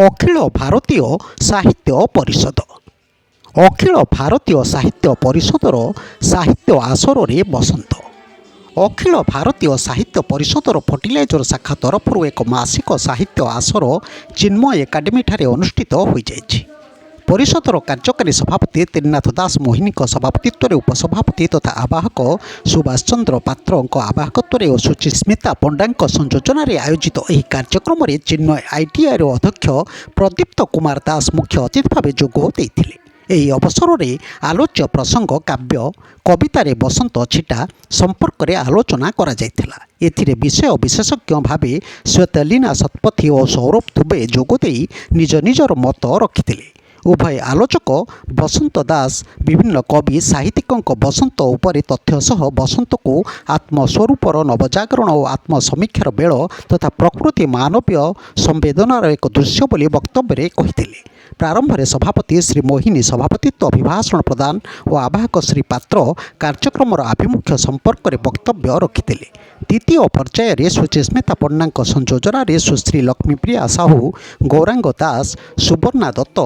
ଅଖିଳ ଭାରତୀୟ ସାହିତ୍ୟ ପରିଷଦ। ଅଖିଳ ଭାରତୀୟ ସାହିତ୍ୟ ପରିଷଦର ସାହିତ୍ୟ ଆସରରେ ବସନ୍ତ। ଅଖିଳ ଭାରତୀୟ ସାହିତ୍ୟ ପରିଷଦର ଫର୍ଟିଲାଇଜର ଶାଖା ତରଫରୁ ଏକ ମାସିକ ସାହିତ୍ୟ ଆସର ଚିନ୍ମୟ ଏକାଡେମୀଠାରେ ଅନୁଷ୍ଠିତ ହୋଇଯାଇଛି। ପରିଷଦର କାର୍ଯ୍ୟକାରୀ ସଭାପତି ତ୍ରିନାଥ ଦାସ ମୋହିନୀଙ୍କ ସଭାପତିତ୍ୱରେ ଉପସଭାପତି ତଥା ଆବାହକ ସୁଭାଷ ଚନ୍ଦ୍ର ପାତ୍ରଙ୍କ ଆବାହକତ୍ୱରେ ଓ ସୁଚିସ୍ମିତା ପଣ୍ଡାଙ୍କ ସଂଯୋଜନାରେ ଆୟୋଜିତ ଏହି କାର୍ଯ୍ୟକ୍ରମରେ ଚିନ୍ମୟ ଆଇଟିଆଇର ଅଧ୍ୟକ୍ଷ ପ୍ରଦୀପ୍ତ କୁମାର ଦାସ ମୁଖ୍ୟ ଅତିଥି ଭାବେ ଯୋଗ ଦେଇଥିଲେ। ଏହି ଅବସରରେ ଆଲୋଚ୍ୟ ପ୍ରସଙ୍ଗ କାବ୍ୟ କବିତାରେ ବସନ୍ତ ଛିଟା ସମ୍ପର୍କରେ ଆଲୋଚନା କରାଯାଇଥିଲା। ଏଥିରେ ବିଷୟ ବିଶେଷଜ୍ଞ ଭାବେ ଶ୍ୱେତଲୀନା ଶତପଥୀ ଓ ସୌରଭ ଦୁବେ ଯୋଗଦେଇ ନିଜ ନିଜର ମତ ରଖିଥିଲେ। ଉଭୟ ଆଲୋଚକ ବସନ୍ତ ଦାସ ବିଭିନ୍ନ କବି ସାହିତ୍ୟିକଙ୍କ ବସନ୍ତ ଉପରେ ତଥ୍ୟ ସହ ବସନ୍ତକୁ ଆତ୍ମସ୍ୱରୂପର ନବଜାଗରଣ ଓ ଆତ୍ମସମୀକ୍ଷାର ବେଳ ତଥା ପ୍ରକୃତି ମାନବୀୟ ସମ୍ବେଦନାର ଏକ ଦୃଶ୍ୟ ବୋଲି ବକ୍ତବ୍ୟରେ କହିଥିଲେ। ପ୍ରାରମ୍ଭରେ ସଭାପତି ଶ୍ରୀ ମୋହିନୀ ସଭାପତିତ୍ୱ ଅଭିଭାଷଣ ପ୍ରଦାନ ଓ ଆବାହକ ଶ୍ରୀ ପାତ୍ର କାର୍ଯ୍ୟକ୍ରମର ଆଭିମୁଖ୍ୟ ସମ୍ପର୍କରେ ବକ୍ତବ୍ୟ ରଖିଥିଲେ। ଦ୍ୱିତୀୟ ପର୍ଯ୍ୟାୟରେ ସୁଚିସ୍ମିତା ପଣ୍ଡାଙ୍କ ସଂଯୋଜନାରେ ସୁଶ୍ରୀ ଲକ୍ଷ୍ମୀପ୍ରିୟା ସାହୁ, ଗୌରାଙ୍ଗ ଦାସ, ସୁବର୍ଣ୍ଣା ଦତ୍ତ,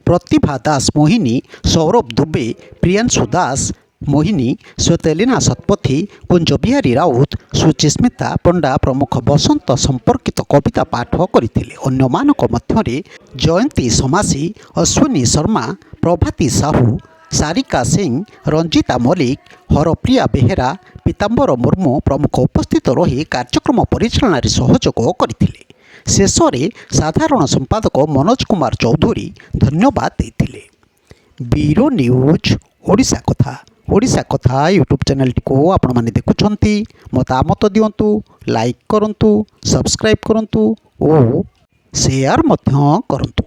ପ୍ରତିଭା ଦାସ ମୋହିନୀ, ସୌରଭ ଦୁବେ, ପ୍ରିୟାଂଶୁ ଦାସ ମୋହିନୀ, ଶ୍ୱେତଲୀନା ଶତପଥୀ, କୁଞ୍ଜବିହାରୀ ରାଉତ, ସୁଚିସ୍ମିତା ପଣ୍ଡା ପ୍ରମୁଖ ବସନ୍ତ ସମ୍ପର୍କିତ କବିତା ପାଠ କରିଥିଲେ। ଅନ୍ୟମାନଙ୍କ ମଧ୍ୟରେ ଜୟନ୍ତୀ ସମାସୀ, ଅଶ୍ୱିନୀ ଶର୍ମା, ପ୍ରଭାତୀ ସାହୁ, ସାରିକା ସିଂ, ରଞ୍ଜିତା ମଲ୍ଲିକ, ହରପ୍ରିୟା ବେହେରା, ପୀତାମ୍ବର ମୁର୍ମୁ ପ୍ରମୁଖ ଉପସ୍ଥିତ ରହି କାର୍ଯ୍ୟକ୍ରମ ପରିଚାଳନାରେ ସହଯୋଗ କରିଥିଲେ। ଶେଷରେ ସାଧାରଣ ସମ୍ପାଦକ ମନୋଜ କୁମାର ଚୌଧୁରୀ ଧନ୍ୟବାଦ ଦେଇଥିଲେ। ବ୍ୟୁରୋ ନ୍ୟୁଜ୍ ଓଡ଼ିଶା କଥା। ଓଡ଼ିଶା କଥା ୟୁଟ୍ୟୁବ୍ ଚ୍ୟାନେଲଟିକୁ ଆପଣମାନେ ଦେଖୁଛନ୍ତି, ମତାମତ ଦିଅନ୍ତୁ, ଲାଇକ୍ କରନ୍ତୁ, ସବସ୍କ୍ରାଇବ୍ କରନ୍ତୁ ଓ ସେୟାର ମଧ୍ୟ କରନ୍ତୁ।